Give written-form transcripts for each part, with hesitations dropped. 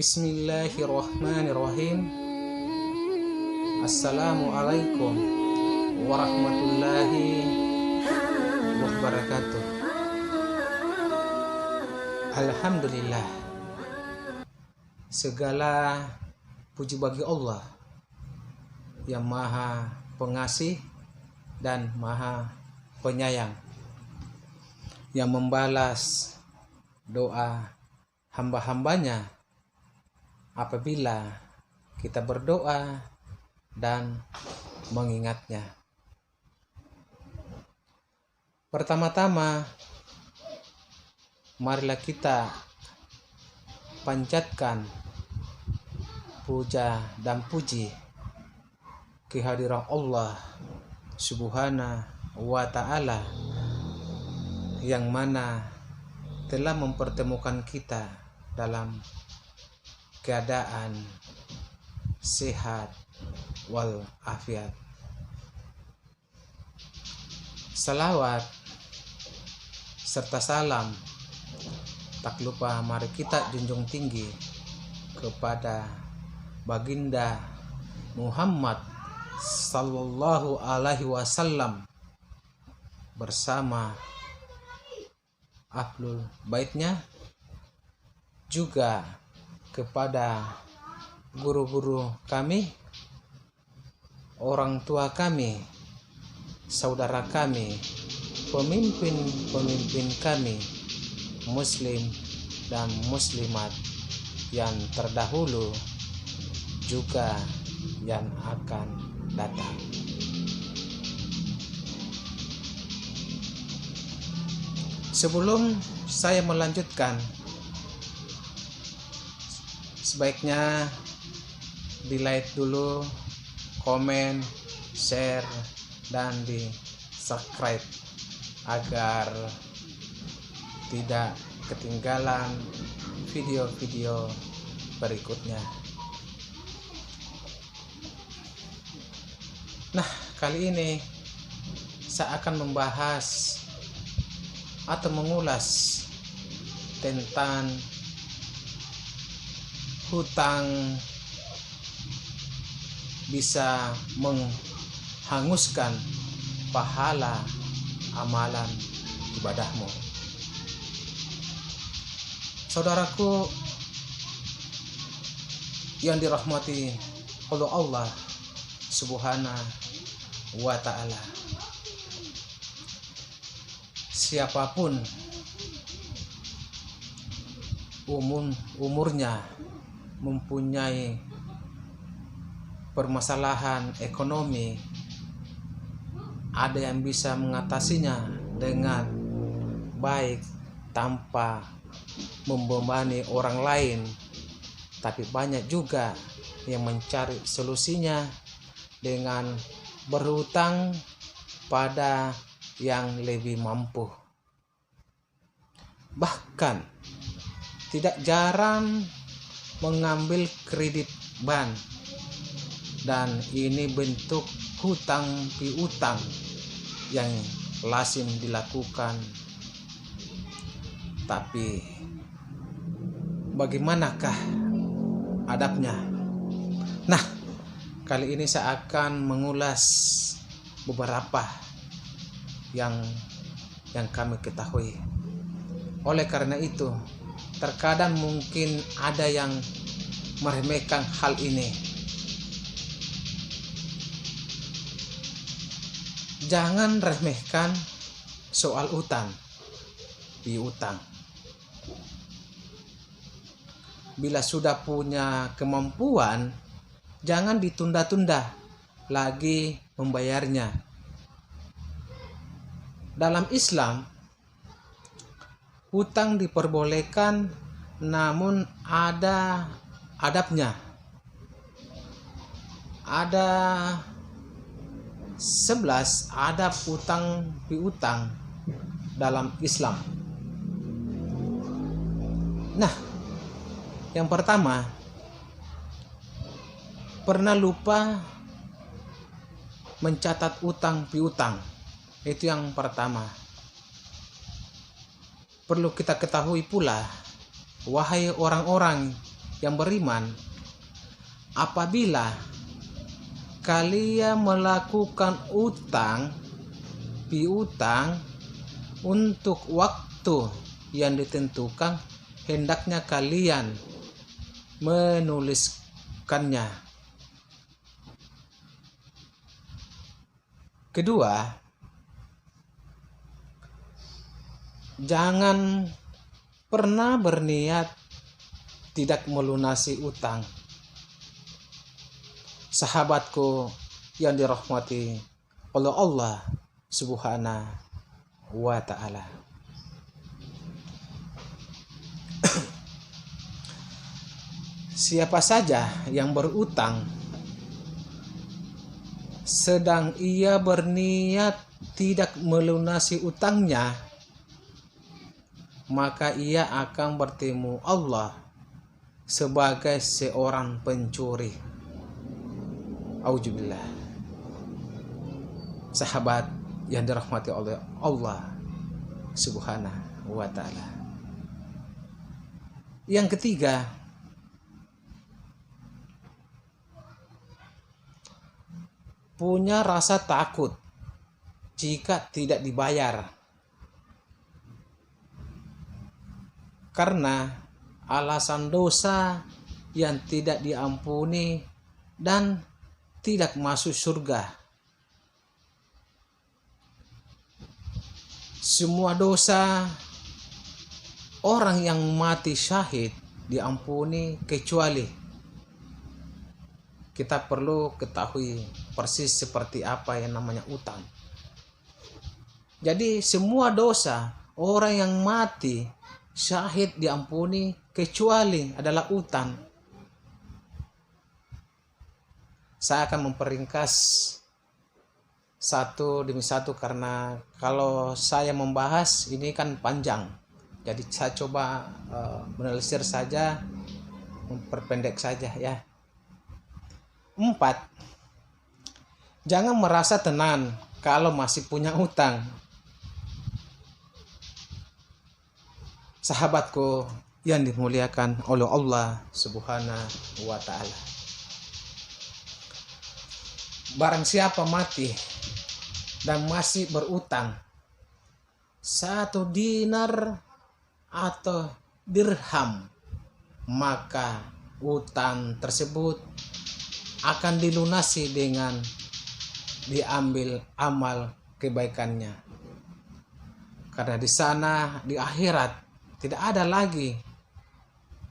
Bismillahirrahmanirrahim. Assalamualaikum warahmatullahi wabarakatuh. Alhamdulillah, segala puji bagi Allah yang maha pengasih dan maha penyayang, yang membalas doa hamba-hambanya apabila kita berdoa dan mengingatnya. Pertama-tama, marilah kita panjatkan puja dan puji kehadiran Allah Subhanahu wa ta'ala, yang mana telah mempertemukan kita dalam keadaan sehat wal afiat. Salawat serta salam tak lupa mari kita junjung tinggi kepada baginda Muhammad sallallahu alaihi wasallam bersama ahlul baitnya, juga kepada guru-guru kami, orang tua kami, saudara kami, pemimpin-pemimpin kami, muslim dan muslimat yang terdahulu juga yang akan datang. Sebelum saya melanjutkan, sebaiknya di like dulu, komen, share, dan di subscribe agar tidak ketinggalan video-video berikutnya. Nah, kali ini saya akan membahas atau mengulas tentang hutang bisa menghanguskan pahala amalan ibadahmu. Saudaraku yang dirahmati oleh Allah Subhanahu wa ta'ala, siapapun umurnya mempunyai permasalahan ekonomi, ada yang bisa mengatasinya dengan baik tanpa membebani orang lain, tapi banyak juga yang mencari solusinya dengan berhutang pada yang lebih mampu. Bahkan tidak jarang mengambil kredit bank, dan ini bentuk hutang piutang yang lazim dilakukan. Tapi bagaimanakah adabnya? Nah, kali ini saya akan mengulas beberapa yang kami ketahui. Oleh karena itu, terkadang mungkin ada yang meremehkan hal ini. Jangan remehkan soal utang piutang. Bila sudah punya kemampuan, jangan ditunda-tunda lagi membayarnya. Dalam Islam, hutang diperbolehkan, namun ada adabnya. Ada 11 adab hutang piutang dalam Islam. Nah, yang pertama, pernah lupa mencatat utang piutang. Itu yang pertama. Perlu kita ketahui pula, wahai orang-orang yang beriman, apabila kalian melakukan piutang untuk waktu yang ditentukan, hendaknya kalian menuliskannya. Kedua, jangan pernah berniat tidak melunasi utang. Sahabatku yang dirahmati oleh Allah Subhanahu wa ta'ala. Siapa saja yang berutang sedang ia berniat tidak melunasi utangnya, maka ia akan bertemu Allah sebagai seorang pencuri. Auzubillah. Sahabat yang dirahmati oleh Allah Subhanahu wa ta'ala. Yang ketiga, punya rasa takut jika tidak dibayar, karena alasan dosa yang tidak diampuni dan tidak masuk surga. Semua dosa orang yang mati syahid diampuni, kecuali kita perlu ketahui persis seperti apa yang namanya utang. Jadi semua dosa orang yang mati syahid diampuni, kecuali adalah utang. Saya akan memperingkas satu demi satu, karena kalau saya membahas ini kan panjang. Jadi saya coba menelisir saja, memperpendek saja ya. 4. Jangan merasa tenang kalau masih punya utang. Sahabatku yang dimuliakan oleh Allah Subhanahu wa ta'ala. Barang siapa mati dan masih berutang 1 dinar atau dirham, maka utang tersebut akan dilunasi dengan diambil amal kebaikannya. Karena di sana, di akhirat, tidak ada lagi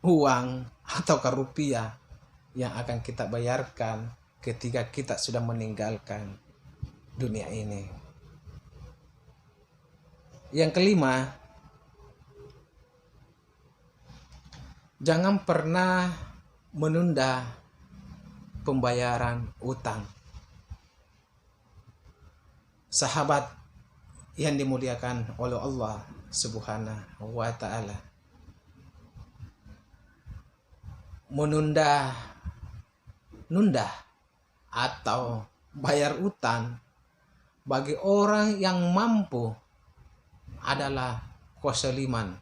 uang atau rupiah yang akan kita bayarkan ketika kita sudah meninggalkan dunia ini. Yang kelima, jangan pernah menunda pembayaran utang. Sahabat yang dimuliakan oleh Allah Subhanahu wa ta'ala, menunda atau bayar utang bagi orang yang mampu adalah kezaliman.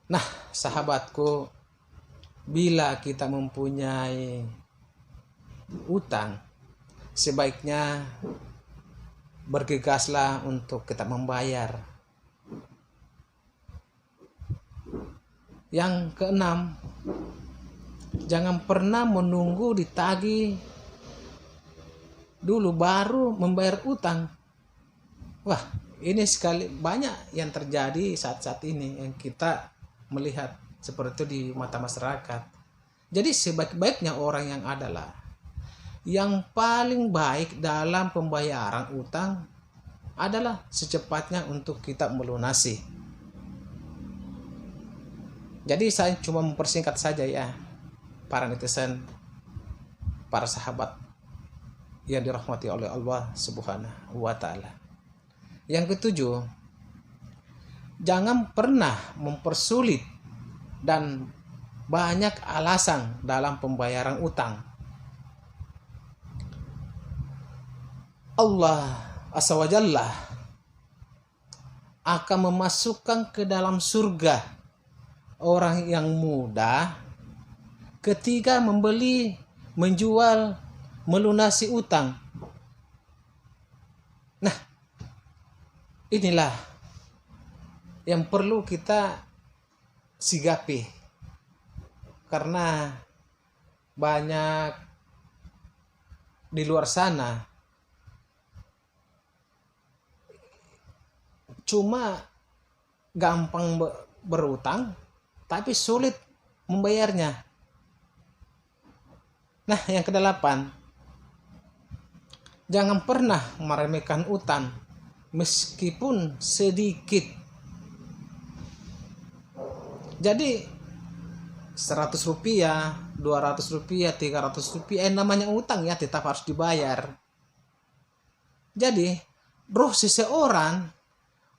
Nah, sahabatku, bila kita mempunyai utang, sebaiknya bergegaslah untuk kita membayar. Yang keenam, jangan pernah menunggu ditagih dulu baru membayar utang. Wah, ini sekali banyak yang terjadi saat-saat ini yang kita melihat seperti itu di mata masyarakat. Jadi sebaik-baiknya orang yang adalah yang paling baik dalam pembayaran utang adalah secepatnya untuk kita melunasi. Jadi saya cuma mempersingkat saja ya, para netizen, para sahabat yang dirahmati oleh Allah Subhanahu wa ta'ala. Yang ketujuh, jangan pernah mempersulit dan banyak alasan dalam pembayaran utang. Allah Azza wa Jalla akan memasukkan ke dalam surga orang yang muda ketika membeli, menjual, melunasi utang. Nah, inilah yang perlu kita sigapi, karena banyak di luar sana cuma gampang berutang tapi sulit membayarnya. Nah, yang kedelapan, jangan pernah meremehkan utang meskipun sedikit. Jadi 100 rupiah, 200 rupiah, 300 rupiah, namanya utang ya, tetap harus dibayar. Jadi roh seseorang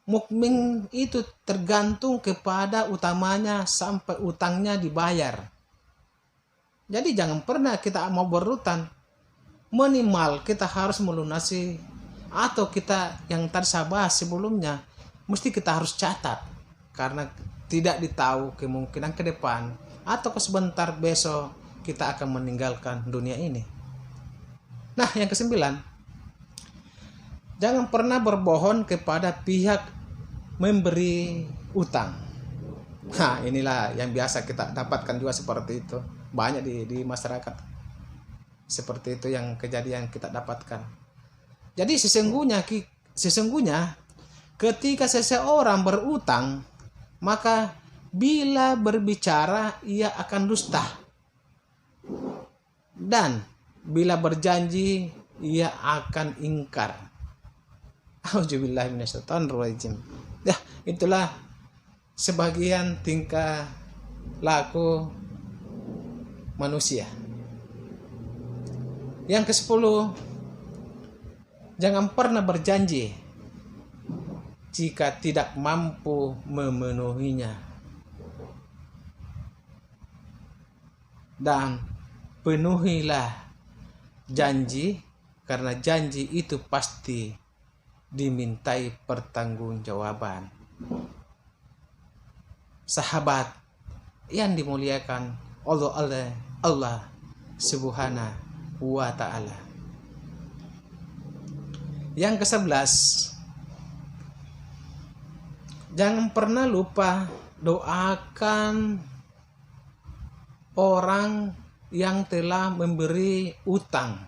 mukmin itu tergantung kepada utamanya sampai utangnya dibayar. Jadi jangan pernah kita mau berutang, minimal kita harus melunasi, atau kita yang tadi saya bahas sebelumnya, mesti kita harus catat, karena tidak ditahu kemungkinan ke depan atau sebentar besok kita akan meninggalkan dunia ini. Nah, yang kesembilan, jangan pernah berbohong kepada pihak memberi utang. Nah, inilah yang biasa kita dapatkan juga seperti itu. Banyak di masyarakat seperti itu yang kejadian kita dapatkan. Jadi sesungguhnya ketika seseorang berutang, maka bila berbicara ia akan dusta, dan bila berjanji ia akan ingkar. Auzubillahi minasyaitonirrajim. Ya, itulah sebagian tingkah laku manusia. Yang ke-10, jangan pernah berjanji jika tidak mampu memenuhinya, dan penuhilah janji, karena janji itu pasti dimintai pertanggungjawaban. Sahabat yang dimuliakan Allah Subhanahu wa ta'ala. Yang ke-11, jangan pernah lupa doakan orang yang telah memberi utang.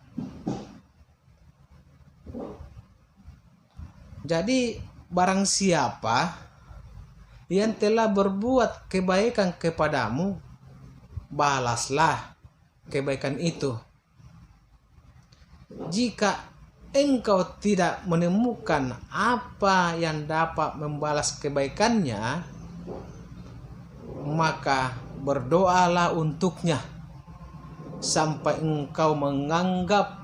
Jadi barang siapa yang telah berbuat kebaikan kepadamu, balaslah kebaikan itu. Jika engkau tidak menemukan apa yang dapat membalas kebaikannya, maka berdoalah untuknya sampai engkau menganggap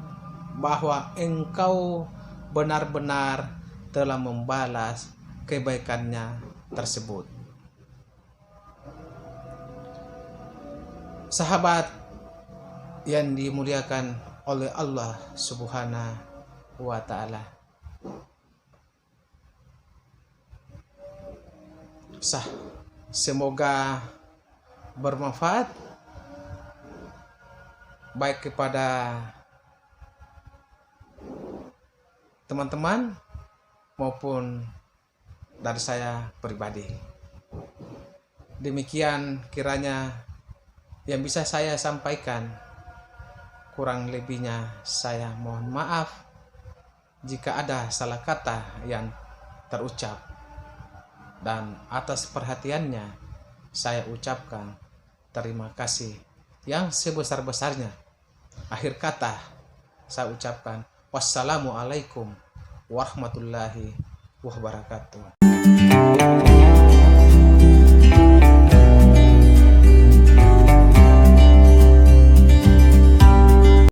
bahwa engkau benar-benar telah membalas kebaikannya tersebut. Sahabat yang dimuliakan oleh Allah Subhanahu wa ta'ala, semoga bermanfaat baik kepada teman-teman maupun dari saya pribadi. Demikian kiranya yang bisa saya sampaikan. Kurang lebihnya saya mohon maaf jika ada salah kata yang terucap, dan atas perhatiannya saya ucapkan terima kasih yang sebesar-besarnya. Akhir kata saya ucapkan wassalamualaikum warahmatullahi wabarakatuh.